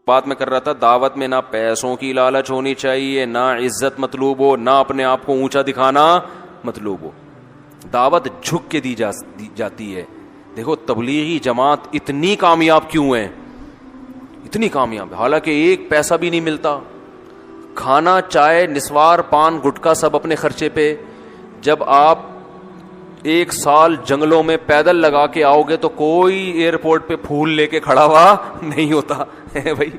بات میں کر رہا تھا، دعوت میں نہ پیسوں کی لالچ ہونی چاہیے، نہ عزت مطلوب ہو، نہ اپنے آپ کو اونچا دکھانا مطلوب ہو. دعوت جھک کے دی جاتی ہے. دیکھو تبلیغی جماعت اتنی کامیاب کیوں ہے، اتنی کامیاب، حالانکہ ایک پیسہ بھی نہیں ملتا. کھانا، چائے، نسوار، پان، گٹکا سب اپنے خرچے پہ. جب آپ 1 سال جنگلوں میں پیدل لگا کے آؤ گے تو کوئی ایئرپورٹ پہ پھول لے کے کھڑا ہوا نہیں ہوتا ہے بھائی.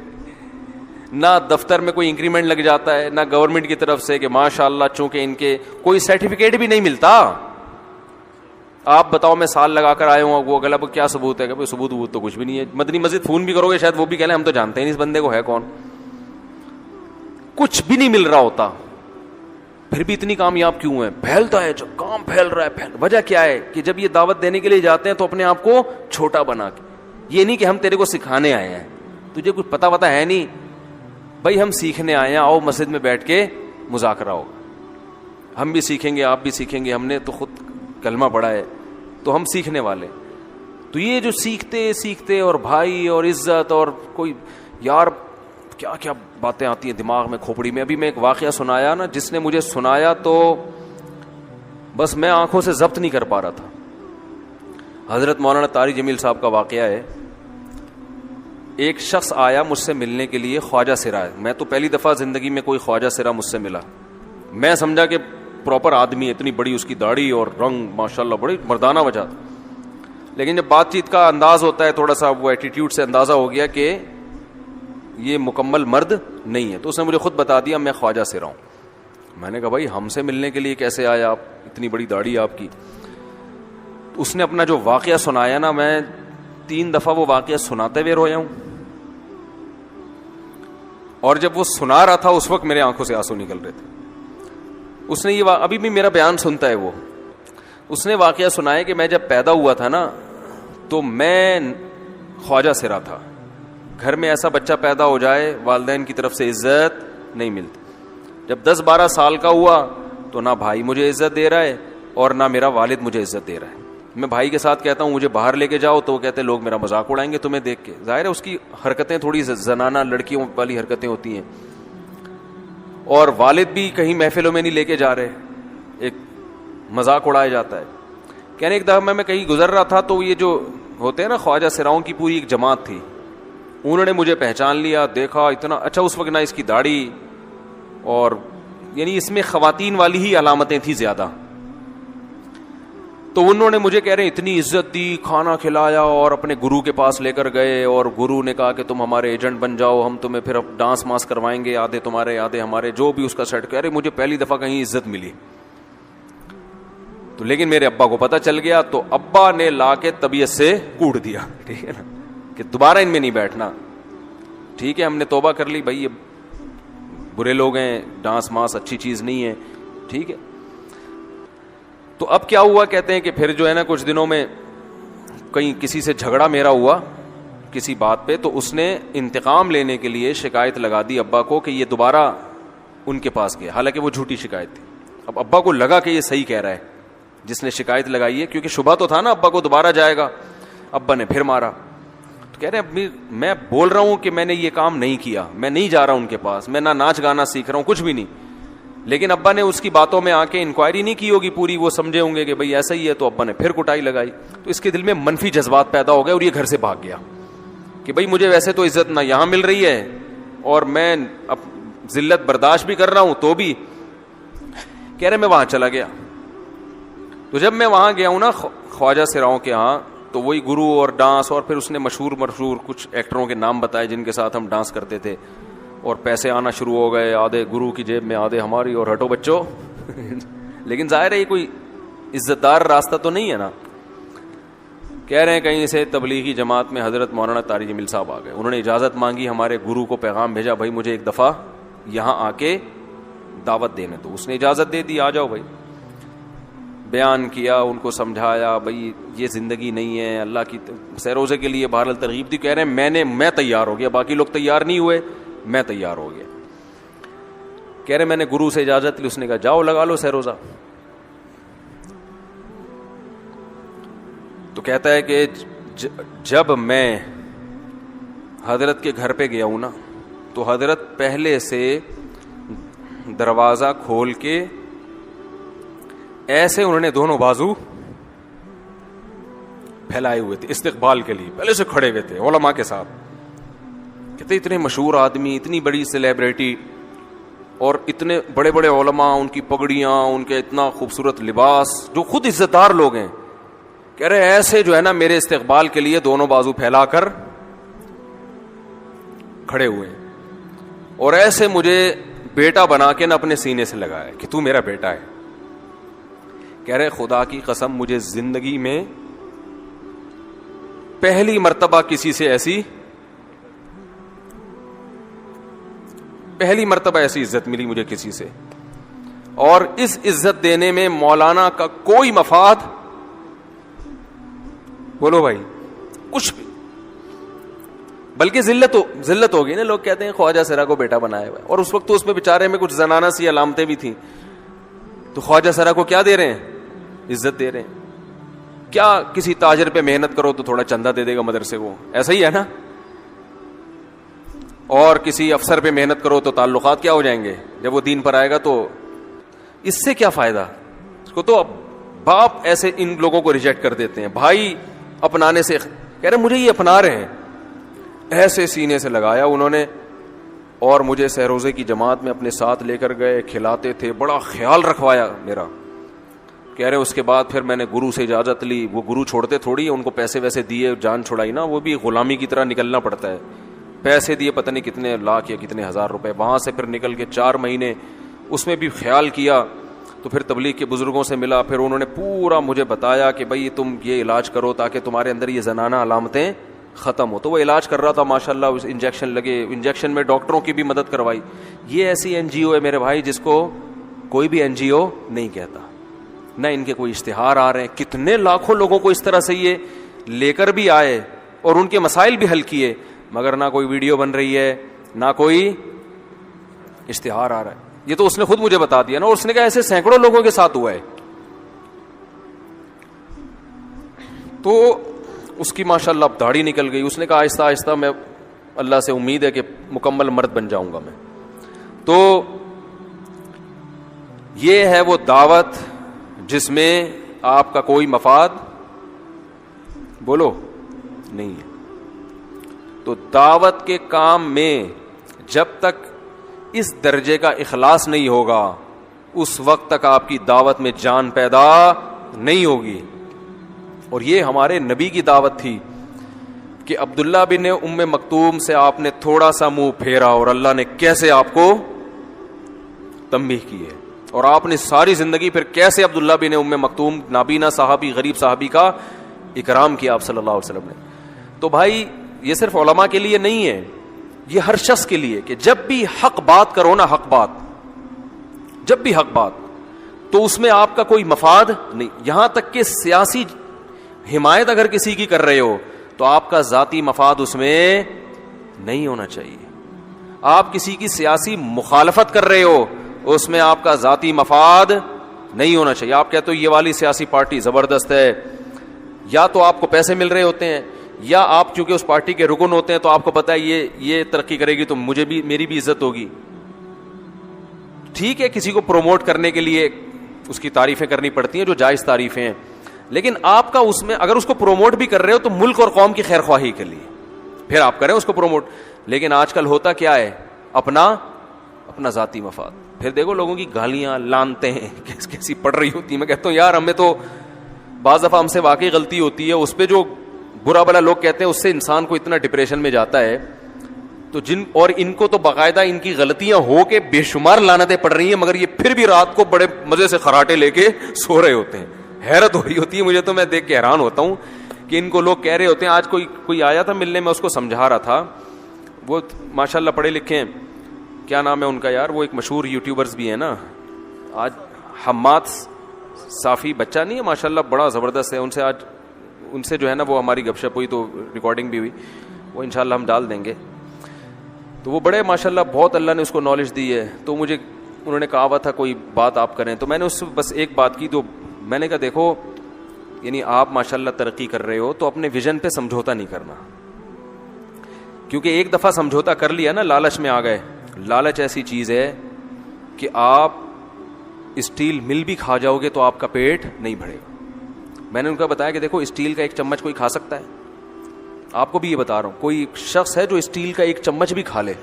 نہ دفتر میں کوئی انکریمنٹ لگ جاتا ہے، نہ گورنمنٹ کی طرف سے کہ ماشاءاللہ چونکہ ان کے کوئی سرٹیفکیٹ بھی نہیں ملتا. آپ بتاؤ میں سال لگا کر آئے ہوں، وہ غلط کیا ثبوت ہے؟ کہ ثبوت تو کچھ بھی نہیں ہے. مدنی مسجد فون بھی کرو گے شاید وہ بھی کہہ لیں ہم تو جانتے ہی نہیں اس بندے کو ہے کون. کچھ بھی نہیں مل رہا ہوتا، پھر بھی اتنی کامیاب کیوں ہے؟ پھیلتا ہے، جو کام پھیل رہا ہے. وجہ کیا ہے؟ کہ جب یہ دعوت دینے کے لیے جاتے ہیں تو اپنے آپ کو چھوٹا بنا کے، یہ نہیں کہ ہم تیرے کو سکھانے آئے ہیں، تجھے کچھ پتا ہے نہیں بھائی، ہم سیکھنے آئے ہیں، آؤ مسجد میں بیٹھ کے مذاکرہ ہوگا، ہم بھی سیکھیں گے، آپ بھی سیکھیں گے، ہم نے تو خود کلمہ پڑھا ہے تو ہم سیکھنے والے. تو یہ جو سیکھتے اور بھائی اور عزت اور کوئی یار کیا کیا باتیں آتی ہیں دماغ میں، کھوپڑی میں. ابھی میں ایک واقعہ سنایا نا، جس نے مجھے سنایا تو بس میں آنکھوں سے ضبط نہیں کر پا رہا تھا. حضرت مولانا طارق جمیل صاحب کا واقعہ ہے. ایک شخص آیا مجھ سے ملنے کے لیے، خواجہ سرا ہے. میں تو پہلی دفعہ زندگی میں کوئی خواجہ سرا مجھ سے ملا. میں سمجھا کہ پراپر آدمی ہے، اتنی بڑی اس کی داڑھی اور رنگ ماشاءاللہ بڑی مردانہ وجہ. لیکن جب بات چیت کا انداز ہوتا ہے تھوڑا سا، وہ ایٹیٹیوڈ سے اندازہ ہو گیا کہ یہ مکمل مرد نہیں ہے. تو اس نے مجھے خود بتا دیا میں خواجہ سرا ہوں. میں نے کہا بھائی ہم سے ملنے کے لیے کیسے آئے آپ، اتنی بڑی داڑھی آپ کی. اس نے اپنا جو واقعہ سنایا نا، میں 3 دفعہ وہ واقعہ سناتے ہوئے رویا ہوں. اور جب وہ سنا رہا تھا اس وقت میرے آنکھوں سے آنسو نکل رہے تھے. اس نے یہ ابھی بھی میرا بیان سنتا ہے وہ. اس نے واقعہ سنایا کہ میں جب پیدا ہوا تھا نا تو میں خواجہ سرا تھا. گھر میں ایسا بچہ پیدا ہو جائے والدین کی طرف سے عزت نہیں ملتی. جب 10-12 سال کا ہوا تو نہ بھائی مجھے عزت دے رہا ہے اور نہ میرا والد مجھے عزت دے رہا ہے. میں بھائی کے ساتھ کہتا ہوں مجھے باہر لے کے جاؤ تو وہ کہتے ہیں لوگ میرا مذاق اڑائیں گے تمہیں دیکھ کے. ظاہر ہے اس کی حرکتیں تھوڑی زنانہ لڑکیوں والی حرکتیں ہوتی ہیں. اور والد بھی کہیں محفلوں میں نہیں لے کے جا رہے، ایک مذاق اڑایا جاتا ہے. کہنے ایک دفعہ میں کہیں گزر رہا تھا تو یہ جو ہوتے ہیں نا خواجہ سراؤں کی پوری ایک جماعت تھی، انہوں نے مجھے پہچان لیا، دیکھا اتنا اچھا. اس وقت نہ اس کی داڑھی اور یعنی اس میں خواتین والی ہی علامتیں تھیں زیادہ. تو انہوں نے مجھے کہہ رہے ہیں اتنی عزت دی، کھانا کھلایا اور اپنے گرو کے پاس لے کر گئے. اور گرو نے کہا کہ تم ہمارے ایجنٹ بن جاؤ، ہم تمہیں پھر ڈانس ماس کروائیں گے، آدھے تمہارے آدھے ہمارے، جو بھی اس کا سیٹ. کہہ رہے مجھے پہلی دفعہ کہیں عزت ملی. تو لیکن میرے ابا کو پتہ چل گیا تو ابا نے لا کے طبیعت سے کوٹ دیا، ٹھیک ہے نا، کہ دوبارہ ان میں نہیں بیٹھنا. ٹھیک ہے ہم نے توبہ کر لی بھائی، یہ برے لوگ ہیں، ڈانس ماس اچھی چیز نہیں ہے، ٹھیک ہے. تو اب کیا ہوا، کہتے ہیں کہ پھر جو ہے نا کچھ دنوں میں کہیں کسی سے جھگڑا میرا ہوا کسی بات پہ، تو اس نے انتقام لینے کے لیے شکایت لگا دی ابا کو کہ یہ دوبارہ ان کے پاس گیا. حالانکہ وہ جھوٹی شکایت تھی. اب ابا کو لگا کہ یہ صحیح کہہ رہا ہے جس نے شکایت لگائی ہے، کیونکہ شبہ تو تھا نا ابا کو دوبارہ جائے گا. ابا نے پھر مارا. تو کہہ رہے ہیں میں بول رہا ہوں کہ میں نے یہ کام نہیں کیا، میں نہیں جا رہا ہوں ان کے پاس، میں نہ ناچ گانا سیکھ رہا ہوں، کچھ بھی نہیں. لیکن ابا نے اس کی باتوں میں آ کے انکوائری نہیں کی ہوگی پوری، وہ سمجھے ہوں گے کہ بھئی ایسا ہی ہے. تو ابا نے پھر کٹائی لگائی. تو اس کے دل میں منفی جذبات پیدا ہو گئے اور یہ گھر سے بھاگ گیا کہ بھئی مجھے ویسے تو عزت نہ یہاں مل رہی ہے اور میں ذلت برداشت بھی کر رہا ہوں تو بھی. کہہ رہے میں وہاں چلا گیا. تو جب میں وہاں گیا ہوں نا خواجہ سراؤں کے ہاں، تو وہی گرو اور ڈانس، اور پھر اس نے مشہور کچھ ایکٹروں کے نام بتائے جن کے ساتھ ہم ڈانس کرتے تھے. اور پیسے آنا شروع ہو گئے، آدھے گرو کی جیب میں آدھے ہماری، اور ہٹو بچوں. لیکن ظاہر ہے یہ کوئی عزت دار راستہ تو نہیں ہے نا. کہہ رہے ہیں کہیں سے تبلیغی جماعت میں حضرت مولانا طارق جمیل صاحب آ گئے. انہوں نے اجازت مانگی، ہمارے گرو کو پیغام بھیجا بھائی مجھے ایک دفعہ یہاں آ کے دعوت دینے تو. اس نے اجازت دے دی، آ جاؤ بھائی. بیان کیا، ان کو سمجھایا بھائی یہ زندگی نہیں ہے، اللہ کی سیروزے کے لیے بہرحال ترغیب دی. کہہ رہے ہیں میں تیار ہو گیا، باقی لوگ تیار نہیں ہوئے، میں تیار ہو گیا. کہہ رہے میں نے گرو سے اجازت لی. اس نے کہا جاؤ لگا لو سیروزہ. تو کہتا ہے کہ جب میں حضرت کے گھر پہ گیا ہوں نا, تو حضرت پہلے سے دروازہ کھول کے ایسے انہوں نے دونوں بازو پھیلائے ہوئے تھے استقبال کے لیے, پہلے سے کھڑے ہوئے تھے علماء کے ساتھ. کہتے اتنے مشہور آدمی, اتنی بڑی سیلیبریٹی, اور اتنے بڑے بڑے علماء, ان کی پگڑیاں, ان کے اتنا خوبصورت لباس, جو خود عزت دار لوگ ہیں, کہہ رہے ایسے جو ہے نا میرے استقبال کے لیے دونوں بازو پھیلا کر کھڑے ہوئے, اور ایسے مجھے بیٹا بنا کے نا اپنے سینے سے لگایا کہ تو میرا بیٹا ہے. کہہ رہے خدا کی قسم مجھے زندگی میں پہلی مرتبہ ایسی عزت ملی مجھے کسی سے, اور اس عزت دینے میں مولانا کا کوئی مفاد, بولو بھائی, کچھ بھی, بلکہ ذلت ہو گئی نا. لوگ کہتے ہیں خواجہ سرا کو بیٹا بنایا ہوا ہے, اور اس وقت تو اس میں بیچارے میں کچھ زنانہ سی علامتیں بھی تھیں, تو خواجہ سرا کو کیا دے رہے ہیں, عزت دے رہے ہیں. کیا کسی تاجر پہ محنت کرو تو تھوڑا چندہ دے دے گا مدرسے کو, ایسا ہی ہے نا, اور کسی افسر پہ محنت کرو تو تعلقات کیا ہو جائیں گے, جب وہ دین پر آئے گا تو اس سے کیا فائدہ. اس کو تو باپ ایسے ان لوگوں کو ریجیکٹ کر دیتے ہیں, بھائی اپنانے سے. کہہ رہے مجھے یہ اپنا رہے ہیں, ایسے سینے سے لگایا انہوں نے, اور مجھے سہروزے کی جماعت میں اپنے ساتھ لے کر گئے, کھلاتے تھے, بڑا خیال رکھوایا میرا. کہہ رہے اس کے بعد پھر میں نے گرو سے اجازت لی, وہ گرو چھوڑتے تھوڑی, ان کو پیسے ویسے دیے, جان چھڑائی نا, وہ بھی غلامی کی طرح نکلنا پڑتا ہے, پیسے دیے پتہ نہیں کتنے لاکھ یا کتنے ہزار روپے, وہاں سے پھر نکل کے 4 مہینے اس میں بھی خیال کیا. تو پھر تبلیغ کے بزرگوں سے ملا, پھر انہوں نے پورا مجھے بتایا کہ بھائی تم یہ علاج کرو تاکہ تمہارے اندر یہ زنانہ علامتیں ختم ہو. تو وہ علاج کر رہا تھا ماشاءاللہ, انجیکشن لگے, انجیکشن میں ڈاکٹروں کی بھی مدد کروائی. یہ ایسی NGO ہے میرے بھائی جس کو کوئی بھی NGO نہیں کہتا, نہ ان کے کوئی اشتہار آ رہے ہیں. کتنے لاکھوں لوگوں کو اس طرح سے یہ لے کر بھی آئے اور ان کے مسائل بھی حل کیے, مگر نہ کوئی ویڈیو بن رہی ہے, نہ کوئی اشتہار آ رہا ہے. یہ تو اس نے خود مجھے بتا دیا نا, اور اس نے کہا ایسے سینکڑوں لوگوں کے ساتھ ہوا ہے. تو اس کی ماشاءاللہ اب داڑھی نکل گئی. اس نے کہا آہستہ آہستہ میں اللہ سے امید ہے کہ مکمل مرد بن جاؤں گا میں. تو یہ ہے وہ دعوت جس میں آپ کا کوئی مفاد بولو نہیں ہے. تو دعوت کے کام میں جب تک اس درجے کا اخلاص نہیں ہوگا, اس وقت تک آپ کی دعوت میں جان پیدا نہیں ہوگی. اور یہ ہمارے نبی کی دعوت تھی کہ عبداللہ بن ام مکتوم سے آپ نے تھوڑا سا منہ پھیرا اور اللہ نے کیسے آپ کو تنبیہ کی ہے, اور آپ نے ساری زندگی پھر کیسے عبداللہ بن ام مکتوم نابینا صحابی, غریب صحابی کا اکرام کیا آپ صلی اللہ علیہ وسلم نے. تو بھائی یہ صرف علماء کے لیے نہیں ہے, یہ ہر شخص کے لیے کہ جب بھی حق بات کرو نا, حق بات, جب بھی حق بات, تو اس میں آپ کا کوئی مفاد نہیں. یہاں تک کہ سیاسی حمایت اگر کسی کی کر رہے ہو تو آپ کا ذاتی مفاد اس میں نہیں ہونا چاہیے. آپ کسی کی سیاسی مخالفت کر رہے ہو, اس میں آپ کا ذاتی مفاد نہیں ہونا چاہیے. آپ کہتے ہو یہ والی سیاسی پارٹی زبردست ہے, یا تو آپ کو پیسے مل رہے ہوتے ہیں, یا آپ چونکہ اس پارٹی کے رکن ہوتے ہیں تو آپ کو پتا ہے یہ ترقی کرے گی تو مجھے بھی, میری بھی عزت ہوگی. ٹھیک ہے, کسی کو پروموٹ کرنے کے لیے اس کی تعریفیں کرنی پڑتی ہیں جو جائز تعریفیں ہیں, لیکن آپ کا اس میں اگر اس کو پروموٹ بھی کر رہے ہو تو ملک اور قوم کی خیر خواہی کے لیے پھر آپ کریں اس کو پروموٹ. لیکن آج کل ہوتا کیا ہے, اپنا ذاتی مفاد. پھر دیکھو لوگوں کی گالیاں لانتے ہیں کیسی پڑ رہی ہوتی ہیں. میں کہتا ہوں یار ہمیں تو بعض دفعہ ہم سے واقعی غلطی ہوتی ہے, اس پہ جو برا بلا لوگ کہتے ہیں اس سے انسان کو اتنا ڈپریشن میں جاتا ہے. تو اور ان کو تو باقاعدہ ان کی غلطیاں ہو کے بے شمار لعنتیں پڑ رہی ہیں, مگر یہ پھر بھی رات کو بڑے مزے سے خراٹے لے کے سو رہے ہوتے ہیں. حیرت ہو رہی ہوتی ہے مجھے, تو میں دیکھ کے حیران ہوتا ہوں کہ ان کو لوگ کہہ رہے ہوتے ہیں. آج کوئی آیا تھا ملنے میں, اس کو سمجھا رہا تھا, وہ ماشاءاللہ پڑھے لکھے ہیں, کیا نام ہے ان کا یار, وہ ایک مشہور یوٹیوبرز بھی ہیں نا آج, حماد صافی بچہ نہیں ہے ماشاءاللہ, بڑا زبردست ہے. ان سے جو ہے نا وہ ہماری گپ شپ ہوئی تو ریکارڈنگ بھی ہوئی, وہ انشاءاللہ ہم ڈال دیں گے. تو وہ بڑے ماشاءاللہ بہت اللہ نے اس کو نالج دی ہے. تو مجھے انہوں نے کہا ہوا تھا کوئی بات آپ کریں, تو میں نے اس سے بس ایک بات کی. تو میں نے کہا دیکھو یعنی آپ ماشاءاللہ ترقی کر رہے ہو تو اپنے ویژن پہ سمجھوتا نہیں کرنا. کیونکہ ایک دفعہ سمجھوتا کر لیا نا, لالچ میں آ گئے. لالچ ایسی چیز ہے کہ آپ اسٹیل مل بھی کھا جاؤ گے تو آپ کا پیٹ نہیں بھرے گا. میں نے ان کو بتایا کہ دیکھو اسٹیل کا ایک چمچ کوئی کھا سکتا ہے, آپ کو بھی یہ بتا رہا ہوں, کوئی شخص ہے جو اسٹیل کا ایک چمچ بھی کھا لے,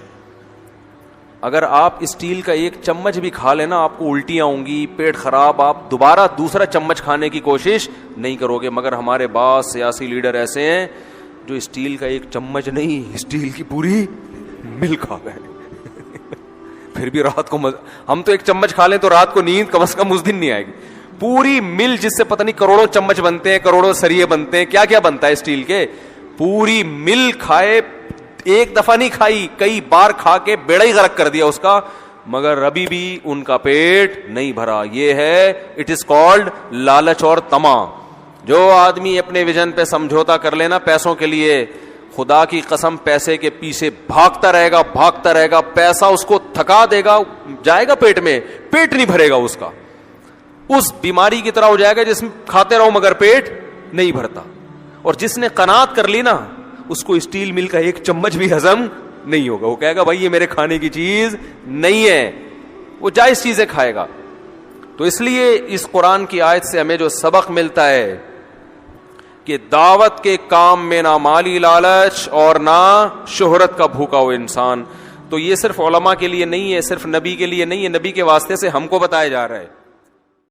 اگر آپ اسٹیل کا ایک چمچ بھی کھا لینا آپ کو الٹیاں ہوں گی, پیٹ خراب, آپ دوبارہ دوسرا چمچ کھانے کی کوشش نہیں کرو گے. مگر ہمارے بعض سیاسی لیڈر ایسے ہیں جو اسٹیل کا ایک چمچ نہیں, اسٹیل کی پوری مل کھا گئے. پھر بھی رات کو ہم تو ایک چمچ کھا لیں تو رات کو نیند کم از کم اس دن نہیں آئے گی. پوری مل جس سے پتہ نہیں کروڑوں چمچ بنتے ہیں, کروڑوں سریے بنتے ہیں, کیا کیا بنتا ہے اسٹیل کے, پوری مل کھائے, ایک دفعہ نہیں کھائی, کئی بار کھا کے بیڑا ہی غرق کر دیا اس کا, مگر ابھی بھی ان کا پیٹ نہیں بھرا. یہ ہے اٹ از کالڈ لالچ اور طمع. جو آدمی اپنے ویژن پہ سمجھوتا کر لینا پیسوں کے لیے, خدا کی قسم پیسے کے پیچھے بھاگتا رہے گا, پیسہ اس کو تھکا دے گا, جائے گا پیٹ میں, پیٹ نہیں بھرے گا اس کا, اس بیماری کی طرح ہو جائے گا جس میں کھاتے رہو مگر پیٹ نہیں بھرتا. اور جس نے قناعت کر لی نا اس کو اسٹیل مل کا ایک چمچ بھی ہضم نہیں ہوگا. وہ کہے گا بھائی یہ میرے کھانے کی چیز نہیں ہے, وہ جائز چیزیں کھائے گا. تو اس لیے اس قرآن کی آیت سے ہمیں جو سبق ملتا ہے کہ دعوت کے کام میں نہ مالی لالچ اور نہ شہرت کا بھوکا ہو انسان. تو یہ صرف علماء کے لیے نہیں ہے, صرف نبی کے لیے نہیں ہے, نبی کے واسطے سے ہم کو بتایا جا رہا ہے.